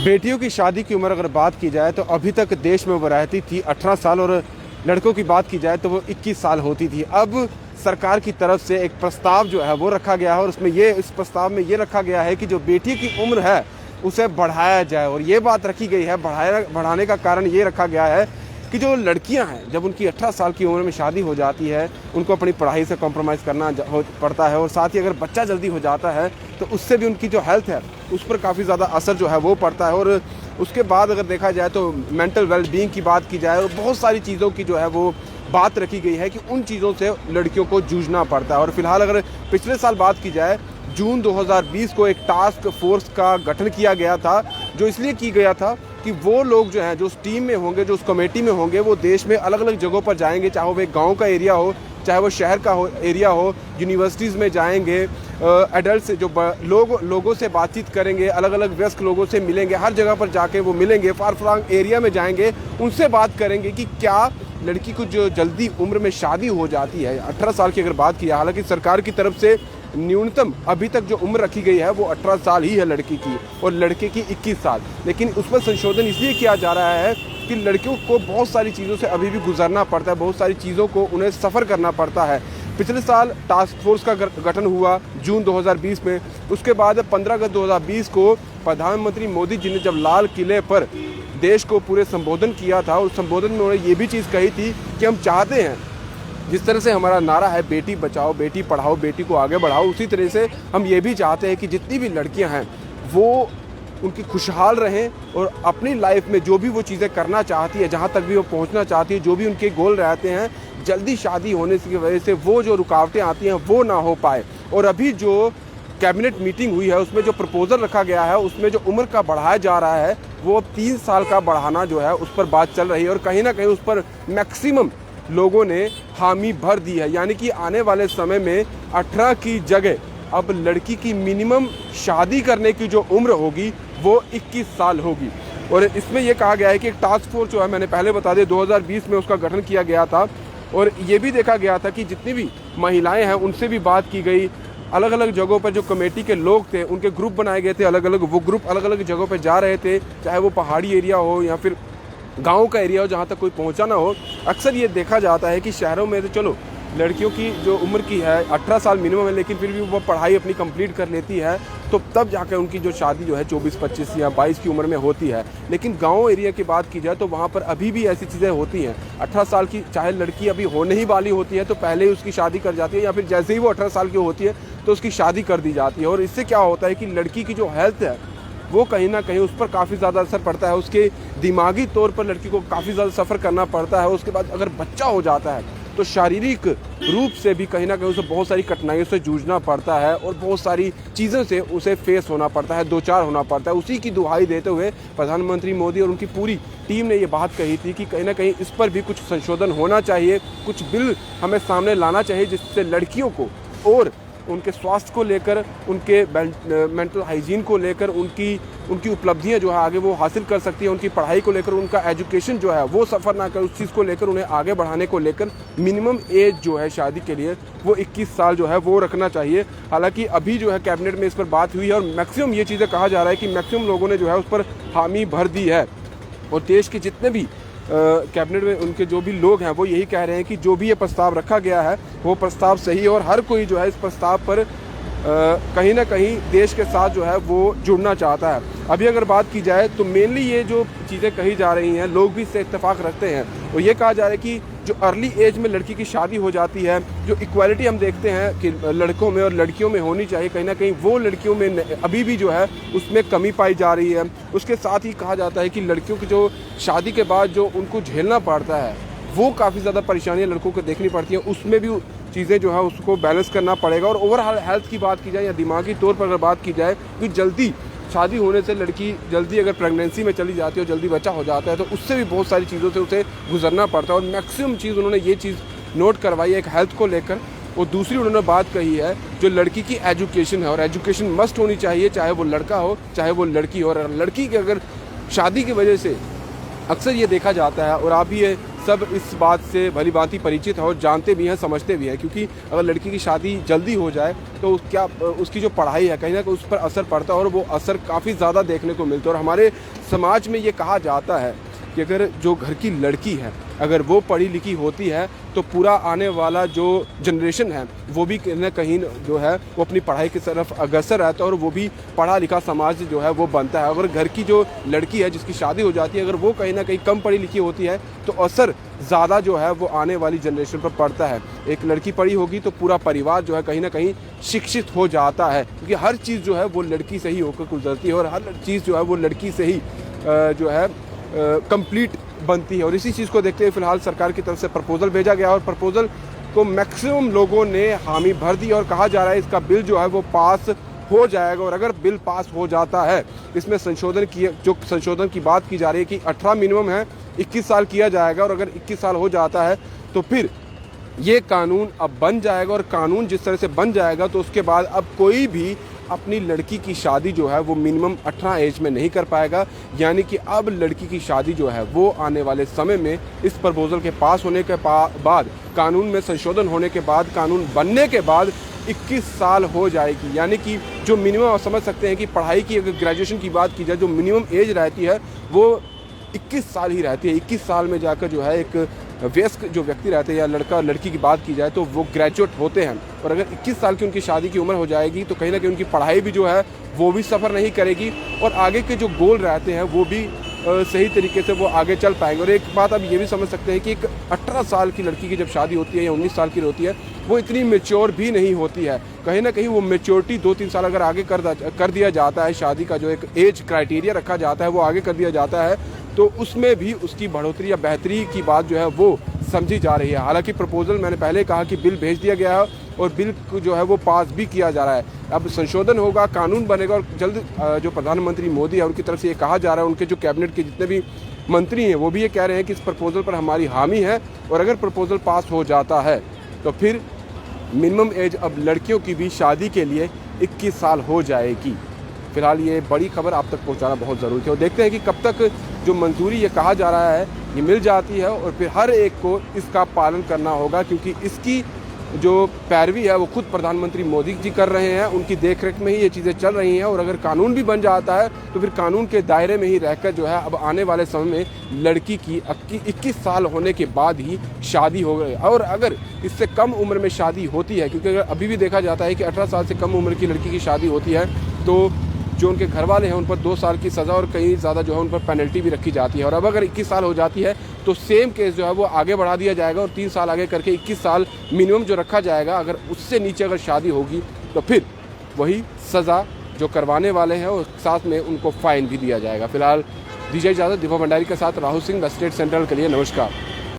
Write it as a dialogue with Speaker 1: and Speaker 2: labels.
Speaker 1: बेटियों की शादी की उम्र अगर बात की जाए तो अभी तक देश में वो रहती थी 18 साल और लड़कों की बात की जाए तो वो 21 साल होती थी। अब सरकार की तरफ से एक प्रस्ताव जो है वो रखा गया है और उसमें इस प्रस्ताव में ये रखा गया है कि जो बेटी की उम्र है उसे बढ़ाया जाए। और ये बात रखी गई है, बढ़ाने का कारण ये रखा गया है कि जो लड़कियां हैं जब उनकी 18 साल की उम्र में शादी हो जाती है उनको अपनी पढ़ाई से कॉम्प्रोमाइज़ करना पड़ता है और साथ ही अगर बच्चा जल्दी हो जाता है तो उससे भी उनकी जो हेल्थ है उस पर काफ़ी ज़्यादा असर जो है वो पड़ता है। और उसके बाद अगर देखा जाए तो मेंटल वेलबींग की बात की जाए और बहुत सारी चीज़ों की जो है वो बात रखी गई है कि उन चीज़ों से लड़कियों को जूझना पड़ता है। और फिलहाल अगर पिछले साल बात की जाए जून 2020 को एक टास्क फोर्स का गठन किया गया था, जो इसलिए की गया था कि वो लोग जो हैं जो उस टीम में होंगे, जो उस कमेटी में होंगे, वो देश में अलग अलग जगहों पर जाएंगे, चाहे वो एक गांव का एरिया हो, चाहे वो शहर का एरिया हो, यूनिवर्सिटीज़ में जाएंगे, एडल्ट से जो लोगों से बातचीत करेंगे, अलग अलग वयस्क लोगों से मिलेंगे, हर जगह पर जाके वो मिलेंगे, फार फ्लंग एरिया में जाएंगे, उनसे बात करेंगे कि क्या लड़की को जो जल्दी उम्र में शादी हो जाती है 18 साल की अगर बात की, हालांकि सरकार की तरफ से न्यूनतम अभी तक जो उम्र रखी गई है वो 18 साल ही है लड़की की और लड़के की 21 साल, लेकिन उसमें संशोधन इसलिए किया जा रहा है कि लड़कियों को बहुत सारी चीज़ों से अभी भी गुजरना पड़ता है, बहुत सारी चीज़ों को उन्हें सफ़र करना पड़ता है। पिछले साल टास्क फोर्स का गठन हुआ जून 2020 में, उसके बाद 15 अगस्त 2020 को प्रधानमंत्री मोदी जी ने जब लाल किले पर देश को पूरे संबोधन किया था, और संबोधन में उन्होंने ये भी चीज़ कही थी कि हम चाहते हैं जिस तरह से हमारा नारा है बेटी बचाओ बेटी पढ़ाओ बेटी को आगे बढ़ाओ, उसी तरह से हम ये भी चाहते हैं कि जितनी भी लड़कियां हैं वो उनकी खुशहाल रहें और अपनी लाइफ में जो भी वो चीज़ें करना चाहती है, जहाँ तक भी वो पहुँचना चाहती है, जो भी उनके गोल रहते हैं, जल्दी शादी होने की वजह से वो जो रुकावटें आती हैं वो ना हो पाए। और अभी जो कैबिनेट मीटिंग हुई है उसमें जो प्रपोजल रखा गया है उसमें जो उम्र का बढ़ाया जा रहा है वो अब 3 साल का बढ़ाना जो है उस पर बात चल रही है और कहीं ना कहीं उस पर मैक्सिमम लोगों ने हामी भर दी है। यानी कि आने वाले समय में 18 की जगह अब लड़की की मिनिमम शादी करने की जो उम्र होगी वो 21 साल होगी। और इसमें यह कहा गया है कि एक टास्क फोर्स जो है, मैंने पहले बता दिया 2020 में उसका गठन किया गया था और ये भी देखा गया था कि जितनी भी महिलाएं हैं उनसे भी बात की गई, अलग अलग जगहों पर जो कमेटी के लोग थे उनके ग्रुप बनाए गए थे, अलग अलग वो ग्रुप अलग अलग जगहों पर जा रहे थे, चाहे वो पहाड़ी एरिया हो या फिर गांव का एरिया हो जहां तक कोई पहुंचा ना हो। अक्सर ये देखा जाता है कि शहरों में तो चलो लड़कियों की जो उम्र की है 18 साल मिनिमम है, लेकिन फिर भी वो पढ़ाई अपनी कंप्लीट कर लेती है तो तब जाकर उनकी जो शादी जो है 24, 25 या 22 की उम्र में होती है। लेकिन गांव एरिया की बात की जाए तो वहाँ पर अभी भी ऐसी चीज़ें होती हैं। 18 साल की चाहे लड़की अभी होने ही वाली होती है तो पहले ही उसकी शादी कर जाती है, या फिर जैसे ही वो 18 साल की होती है तो उसकी शादी कर दी जाती है। और इससे क्या होता है कि लड़की की जो हेल्थ है वो कहीं ना कहीं उस पर काफ़ी ज़्यादा असर पड़ता है, उसके दिमागी तौर पर लड़की को काफ़ी ज़्यादा सफ़र करना पड़ता है। उसके बाद अगर बच्चा हो जाता है तो शारीरिक रूप से भी कहीं ना कहीं उसे बहुत सारी कठिनाइयों से जूझना पड़ता है और बहुत सारी चीज़ों से उसे फेस होना पड़ता है, दो चार होना पड़ता है। उसी की दुहाई देते हुए प्रधानमंत्री मोदी और उनकी पूरी टीम ने ये बात कही थी कि कहीं ना कहीं इस पर भी कुछ संशोधन होना चाहिए, कुछ बिल हमें सामने लाना चाहिए जिससे लड़कियों को और उनके स्वास्थ्य को लेकर, उनके मेंटल हाइजीन को लेकर, उनकी उपलब्धियां जो है आगे वो हासिल कर सकती है, उनकी पढ़ाई को लेकर, उनका एजुकेशन जो है वो सफ़र ना कर, उस चीज़ को लेकर उन्हें आगे बढ़ाने को लेकर मिनिमम एज जो है शादी के लिए वो 21 साल जो है वो रखना चाहिए। हालांकि अभी जो है कैबिनेट में इस पर बात हुई है और मैक्सिमम ये चीज़ें कहा जा रहा है कि मैक्सिमम लोगों ने जो है उस पर हामी भर दी है। और देश के जितने भी कैबिनेट में उनके जो भी लोग हैं वो यही कह रहे हैं कि जो भी ये प्रस्ताव रखा गया है वो प्रस्ताव सही है और हर कोई जो है इस प्रस्ताव पर कहीं ना कहीं देश के साथ जो है वो जुड़ना चाहता है। अभी अगर बात की जाए तो मेनली ये जो चीज़ें कही जा रही हैं लोग भी इससे इत्तेफाक रखते हैं और ये कहा जा रहा है कि जो अर्ली एज में लड़की की शादी हो जाती है, जो इक्वालिटी हम देखते हैं कि लड़कों में और लड़कियों में होनी चाहिए, कहीं ना कहीं वो लड़कियों में अभी भी जो है उसमें कमी पाई जा रही है। उसके साथ ही कहा जाता है कि लड़कियों की जो शादी के बाद जो उनको झेलना पड़ता है वो काफ़ी ज़्यादा परेशानियाँ लड़कों को देखनी पड़ती हैं, उसमें भी चीज़ें जो है उसको बैलेंस करना पड़ेगा। और ओवरऑल हेल्थ की बात की जाए या दिमागी तौर पर अगर बात की जाए कि जल्दी शादी होने से लड़की जल्दी अगर प्रेगनेंसी में चली जाती है और जल्दी बच्चा हो जाता है तो उससे भी बहुत सारी चीज़ों से उसे गुजरना पड़ता है। और मैक्सिमम चीज़ उन्होंने ये चीज़ नोट करवाई है एक हेल्थ को लेकर। और दूसरी उन्होंने बात कही है जो लड़की की एजुकेशन है, और एजुकेशन मस्ट होनी चाहिए, चाहे वो लड़का हो चाहे वो लड़की हो। और लड़की की अगर शादी की वजह से अक्सर ये देखा जाता है और आप भी ये सब इस बात से भली भांति परिचित है और जानते भी हैं, समझते भी हैं, क्योंकि अगर लड़की की शादी जल्दी हो जाए तो क्या उसकी जो पढ़ाई है कहीं ना कहीं उस पर असर पड़ता है और वो असर काफ़ी ज़्यादा देखने को मिलता है। और हमारे समाज में ये कहा जाता है कि अगर जो घर की लड़की है अगर वो पढ़ी लिखी होती है तो पूरा आने वाला जो जनरेशन है वो भी कहीं ना कहीं जो है वो अपनी पढ़ाई की तरफ अग्रसर रहता है और वो भी पढ़ा लिखा समाज जो है वो बनता है। अगर घर की जो लड़की है जिसकी शादी हो जाती है अगर वो कहीं ना कहीं कम पढ़ी लिखी होती है तो असर ज़्यादा जो है वो आने वाली जनरेशन पर पड़ता है। एक लड़की पढ़ी होगी तो पूरा परिवार जो है कहीं ना कहीं शिक्षित हो जाता है, क्योंकि हर चीज़ जो है वो लड़की से ही होकर गुजरती है और हर चीज़ जो है वो लड़की से ही जो है कंप्लीट बनती है। और इसी चीज़ को देखते हुए फिलहाल सरकार की तरफ से प्रपोजल भेजा गया और प्रपोजल को मैक्सिमम लोगों ने हामी भर दी और कहा जा रहा है इसका बिल जो है वो पास हो जाएगा। और अगर बिल पास हो जाता है इसमें संशोधन की बात की जा रही है कि 18 मिनिमम है 21 साल किया जाएगा और अगर 21 साल हो जाता है तो फिर ये कानून अब बन जाएगा। और कानून जिस तरह से बन जाएगा तो उसके बाद अब कोई भी अपनी लड़की की शादी जो है वो मिनिमम 18 एज में नहीं कर पाएगा, यानी कि अब लड़की की शादी जो है वो आने वाले समय में इस प्रपोजल के पास होने के बाद कानून में संशोधन होने के बाद कानून बनने के बाद 21 साल हो जाएगी। यानी कि जो मिनिमम आप समझ सकते हैं कि पढ़ाई की अगर ग्रेजुएशन की बात की जाए जो मिनिमम एज रहती है वो 21 साल ही रहती है। 21 साल में जाकर जो है एक वयस्क जो व्यक्ति रहते हैं या लड़का लड़की की बात की जाए तो वो ग्रेजुएट होते हैं। और अगर 21 साल की उनकी शादी की उम्र हो जाएगी तो कहीं ना कहीं उनकी पढ़ाई भी जो है वो भी सफ़र नहीं करेगी और आगे के जो गोल रहते हैं वो भी सही तरीके से वो आगे चल पाएंगे। और एक बात आप ये भी समझ सकते हैं कि एक 18 साल की लड़की की जब शादी होती है या 19 साल की होती है वो इतनी मेच्योर भी नहीं होती है। कहीं ना कहीं वो मेच्योरिटी 2-3 साल अगर आगे कर दिया जाता है, शादी का जो एक एज क्राइटेरिया रखा जाता है वो आगे कर दिया जाता है तो उसमें भी उसकी बढ़ोतरी या बेहतरी की बात जो है वो समझी जा रही है। हालांकि प्रपोजल मैंने पहले कहा कि बिल भेज दिया गया है और बिल जो है वो पास भी किया जा रहा है। अब संशोधन होगा, कानून बनेगा और जल्द जो प्रधानमंत्री मोदी है उनकी तरफ से ये कहा जा रहा है, उनके जो कैबिनेट के जितने भी मंत्री हैं वो भी ये कह रहे हैं कि इस प्रपोजल पर हमारी हामी है और अगर प्रपोजल पास हो जाता है तो फिर मिनिमम एज अब लड़कियों की भी शादी के लिए 21 साल हो जाएगी। फिलहाल ये बड़ी खबर आप तक पहुंचाना बहुत ज़रूरी है और देखते हैं कि कब तक जो मंजूरी ये कहा जा रहा है ये मिल जाती है और फिर हर एक को इसका पालन करना होगा, क्योंकि इसकी जो पैरवी है वो खुद प्रधानमंत्री मोदी जी कर रहे हैं, उनकी देखरेख में ही ये चीज़ें चल रही हैं। और अगर कानून भी बन जाता है तो फिर कानून के दायरे में ही रहकर जो है अब आने वाले समय में लड़की की 21 साल होने के बाद ही शादी हो गई। और अगर इससे कम उम्र में शादी होती है, क्योंकि अगर अभी भी देखा जाता है कि 18 साल से कम उम्र की लड़की की शादी होती है तो जो उनके घर वाले हैं उन पर 2 साल की सज़ा और कहीं ज़्यादा जो है उन पर पेनल्टी भी रखी जाती है। और अब अगर 21 साल हो जाती है तो सेम केस जो है वो आगे बढ़ा दिया जाएगा और 3 साल आगे करके 21 साल मिनिमम जो रखा जाएगा। अगर उससे नीचे अगर शादी होगी तो फिर वही सज़ा जो करवाने वाले हैं और साथ में उनको फ़ाइन भी दिया जाएगा। फिलहाल दीजिए इजाज़त, दीपक भंडारी के साथ Rahul Singh, the state central के लिए। नमस्कार।